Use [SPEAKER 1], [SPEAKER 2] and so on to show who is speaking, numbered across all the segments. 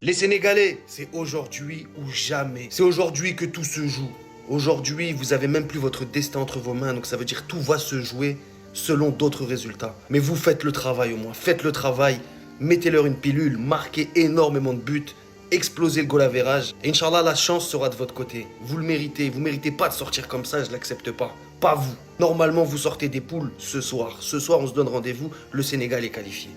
[SPEAKER 1] Les Sénégalais, c'est aujourd'hui ou jamais. C'est aujourd'hui que tout se joue. Aujourd'hui, vous avez même plus votre destin entre vos mains, donc ça veut dire tout va se jouer selon d'autres résultats. Mais vous faites le travail au moins, faites le travail, mettez-leur une pilule, marquez énormément de buts, explosez le goal average. Et Inch'Allah, la chance sera de votre côté. Vous le méritez, vous méritez pas de sortir comme ça, je l'accepte pas. Pas vous. Normalement, vous sortez des poules ce soir. Ce soir, on se donne rendez-vous, le Sénégal est qualifié.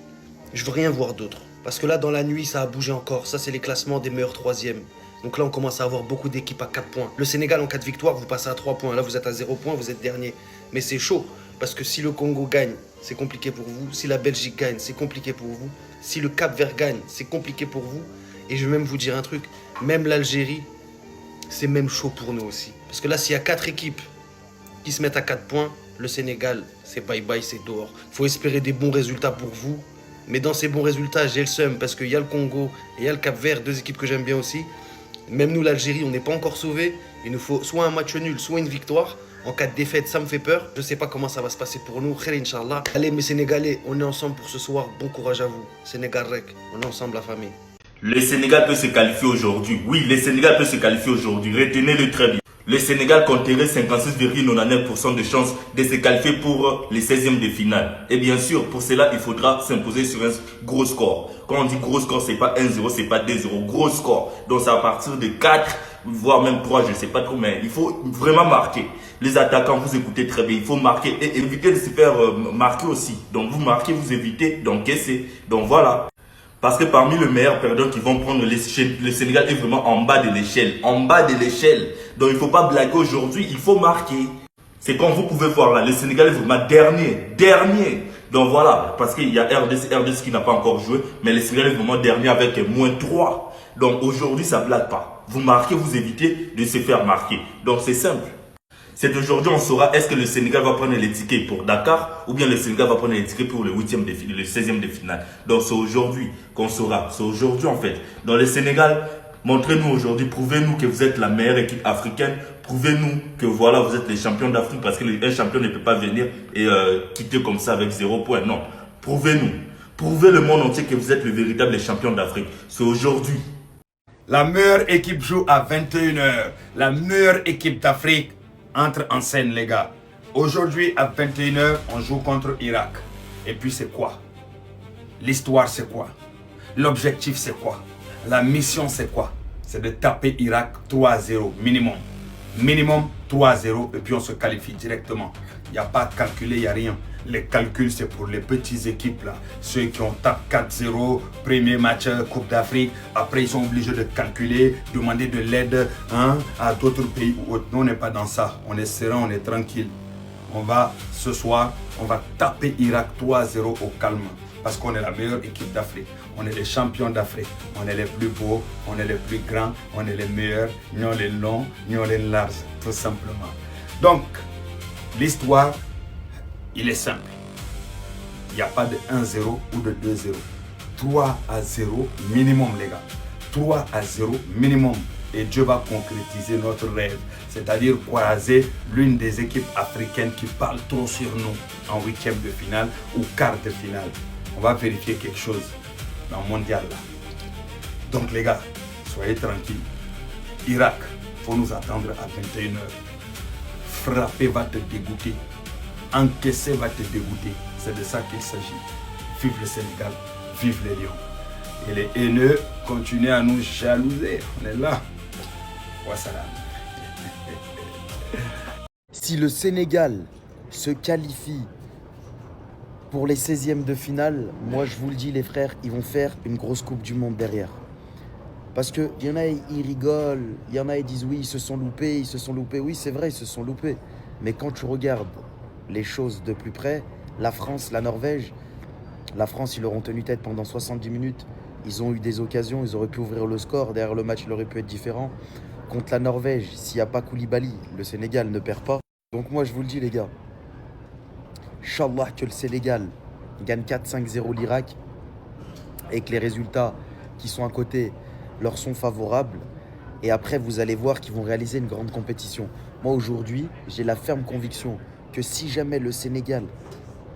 [SPEAKER 1] Je veux rien voir d'autre. Parce que là, dans la nuit, ça a bougé encore. Ça, c'est les classements des meilleurs troisièmes. Donc là, on commence à avoir beaucoup d'équipes à 4 points. Le Sénégal, en cas de victoire, vous passez à 3 points. Là, vous êtes à 0 points, vous êtes dernier. Mais c'est chaud. Parce que si le Congo gagne, c'est compliqué pour vous. Si la Belgique gagne, c'est compliqué pour vous. Si le Cap-Vert gagne, c'est compliqué pour vous. Et je vais même vous dire un truc. Même l'Algérie, c'est même chaud pour nous aussi. Parce que là, s'il y a 4 équipes qui se mettent à 4 points, le Sénégal, c'est bye-bye, c'est dehors. Faut espérer des bons résultats pour vous. Mais dans ces bons résultats, j'ai le seum parce qu'il y a le Congo et il y a le Cap-Vert, deux équipes que j'aime bien aussi. Même nous, l'Algérie, on n'est pas encore sauvés. Il nous faut soit un match nul, soit une victoire. En cas de défaite, ça me fait peur. Je ne sais pas comment ça va se passer pour nous. Khair, Inch'Allah. Allez, mes Sénégalais, on est ensemble pour ce soir. Bon courage à vous. Sénégal Rec, on est ensemble, la famille.
[SPEAKER 2] Le Sénégal peut se qualifier aujourd'hui. Oui, le Sénégal peut se qualifier aujourd'hui. Retenez-le très bien. Le Sénégal compterait 56,99% de chances de se qualifier pour les 16e de finale. Et bien sûr, pour cela, il faudra s'imposer sur un gros score. Quand on dit gros score, c'est pas 1-0, c'est pas 2-0. Gros score. Donc c'est à partir de 4, voire même 3, je ne sais pas trop, mais il faut vraiment marquer. Les attaquants, vous écoutez très bien, il faut marquer et éviter de se faire marquer aussi. Donc vous marquez, vous évitez d'encaisser. Donc voilà. Parce que parmi les meilleurs perdants qui vont prendre l'échelle, le Sénégal est vraiment en bas de l'échelle. En bas de l'échelle. Donc il ne faut pas blaguer aujourd'hui, il faut marquer. C'est comme vous pouvez voir là, le Sénégal est vraiment dernier. Donc voilà, parce qu'il y a RDC qui n'a pas encore joué, mais le Sénégal est vraiment dernier avec -3. Donc aujourd'hui, ça ne blague pas. Vous marquez, vous évitez de se faire marquer. Donc c'est simple. C'est aujourd'hui on saura est-ce que le Sénégal va prendre les tickets pour Dakar ou bien le Sénégal va prendre les tickets pour le 8e de finale, le 16e de finale. Donc c'est aujourd'hui qu'on saura. C'est aujourd'hui en fait. Dans le Sénégal, montrez-nous aujourd'hui, prouvez-nous que vous êtes la meilleure équipe africaine. Prouvez-nous que voilà, vous êtes les champions d'Afrique parce qu'un champion ne peut pas venir et quitter comme ça avec 0 point. Non. Prouvez-nous. Prouvez le monde entier que vous êtes le véritable champion d'Afrique. C'est aujourd'hui.
[SPEAKER 3] La meilleure équipe joue à 21h. La meilleure équipe d'Afrique entre en scène, les gars. Aujourd'hui, à 21h, on joue contre Irak. Et puis, c'est quoi? L'histoire, c'est quoi? L'objectif, c'est quoi? La mission, c'est quoi? C'est de taper Irak 3-0 minimum. Minimum 3-0 et puis on se qualifie directement. Il n'y a pas de calculer, il n'y a rien. Les calculs, c'est pour les petites équipes là. Ceux qui ont tapé 4-0, premier match Coupe d'Afrique. Après, ils sont obligés de calculer, demander de l'aide à d'autres pays ou autres. Nous, on n'est pas dans ça. On est serein, on est tranquille. Ce soir, on va taper Irak 3-0 au calme. Parce qu'on est la meilleure équipe d'Afrique. On est les champions d'Afrique. On est les plus beaux, on est les plus grands, on est les meilleurs. Nous, les longs, nous, les larges, tout simplement. Donc, l'histoire, il est simple. Il n'y a pas de 1-0 ou de 2-0. 3-0 minimum, les gars. 3-0 minimum. Et Dieu va concrétiser notre rêve. C'est-à-dire croiser l'une des équipes africaines qui parle trop sur nous en 8e de finale ou quart de finale. On va vérifier quelque chose dans le mondial là. Donc les gars, soyez tranquilles. Irak, il faut nous attendre à 21h. Frapper va te dégoûter. Encaisser va te dégoûter. C'est de ça qu'il s'agit. Vive le Sénégal, vive les Lions. Et les haineux continuent à nous jalouser. On est là. Wassalam.
[SPEAKER 4] Si le Sénégal se qualifie pour les 16e de finale, moi je vous le dis les frères, ils vont faire une grosse Coupe du Monde derrière. Parce qu'il y en a, ils rigolent, il y en a, ils disent oui, ils se sont loupés. Oui, c'est vrai, ils se sont loupés. Mais quand tu regardes les choses de plus près, la France, la Norvège, la France, ils leur ont tenu tête pendant 70 minutes. Ils ont eu des occasions, ils auraient pu ouvrir le score. Derrière le match, il aurait pu être différent. Contre la Norvège, s'il n'y a pas Koulibaly, le Sénégal ne perd pas. Donc moi, je vous le dis les gars, Inch'Allah que le Sénégal gagne 4-5-0 l'Irak et que les résultats qui sont à côté leur sont favorables. Et après, vous allez voir qu'ils vont réaliser une grande compétition. Moi, aujourd'hui, j'ai la ferme conviction que si jamais le Sénégal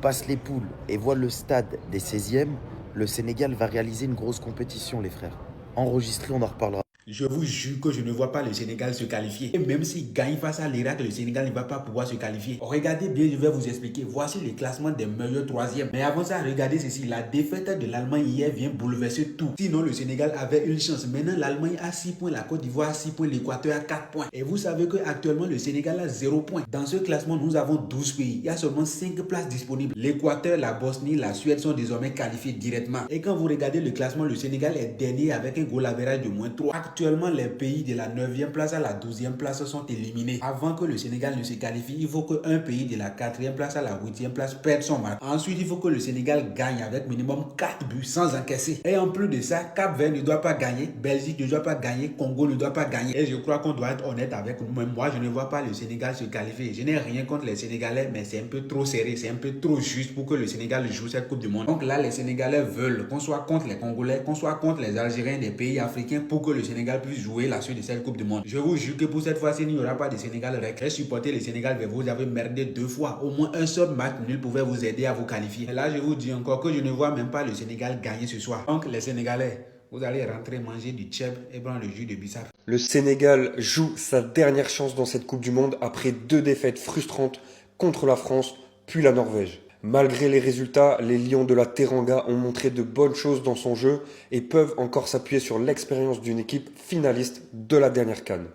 [SPEAKER 4] passe les poules et voit le stade des 16e, le Sénégal va réaliser une grosse compétition, les frères. Enregistré, on en reparlera.
[SPEAKER 5] Je vous jure que je ne vois pas le Sénégal se qualifier. Et même s'il gagne face à l'Irak, le Sénégal ne va pas pouvoir se qualifier. Regardez bien, je vais vous expliquer. Voici le classement des meilleurs troisièmes. Mais avant ça, regardez ceci. La défaite de l'Allemagne hier vient bouleverser tout. Sinon, le Sénégal avait une chance. Maintenant, l'Allemagne a 6 points, la Côte d'Ivoire a 6 points, l'Équateur a 4 points. Et vous savez qu'actuellement, le Sénégal a 0 points. Dans ce classement, nous avons 12 pays. Il y a seulement 5 places disponibles. L'Équateur, la Bosnie, la Suède sont désormais qualifiés directement. Et quand vous regardez le classement, le Sénégal est dernier avec un goal average de -3. Actuellement, les pays de la 9e place à la 12e place sont éliminés. Avant que le Sénégal ne se qualifie, il faut qu'un pays de la 4e place à la 8e place perde son match. Ensuite, il faut que le Sénégal gagne avec minimum 4 buts sans encaisser. Et en plus de ça, Cap-Vert ne doit pas gagner, Belgique ne doit pas gagner, Congo ne doit pas gagner. Et je crois qu'on doit être honnête avec nous-mêmes. Moi, je ne vois pas le Sénégal se qualifier. Je n'ai rien contre les Sénégalais, mais c'est un peu trop serré, c'est un peu trop juste pour que le Sénégal joue cette Coupe du Monde. Donc là, les Sénégalais veulent qu'on soit contre les Congolais, qu'on soit contre les Algériens des pays africains pour que le Sénégal puisse jouer la suite de cette Coupe du Monde. Je vous jure que pour cette fois-ci, il n'y aura pas de Sénégal rec. J'ai supporté le Sénégal, mais vous avez merdé 2 fois. Au moins un seul match nul pouvait vous aider à vous qualifier. Et là, je vous dis encore que je ne vois même pas le Sénégal gagner ce soir. Donc les Sénégalais, vous allez rentrer manger du tchèp et prendre le jus de bissap.
[SPEAKER 6] Le Sénégal joue sa dernière chance dans cette Coupe du Monde après 2 défaites frustrantes contre la France puis la Norvège. Malgré les résultats, les Lions de la Teranga ont montré de bonnes choses dans son jeu et peuvent encore s'appuyer sur l'expérience d'une équipe finaliste de la dernière CAN.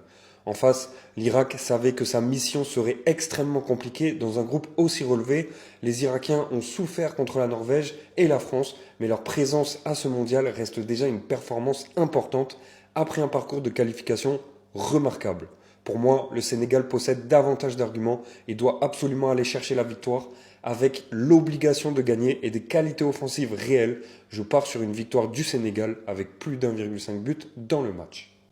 [SPEAKER 6] En face, l'Irak savait que sa mission serait extrêmement compliquée dans un groupe aussi relevé. Les Irakiens ont souffert contre la Norvège et la France, mais leur présence à ce mondial reste déjà une performance importante après un parcours de qualification remarquable. Pour moi, le Sénégal possède davantage d'arguments et doit absolument aller chercher la victoire avec l'obligation de gagner et des qualités offensives réelles. Je pars sur une victoire du Sénégal avec plus d'1,5 but dans le match.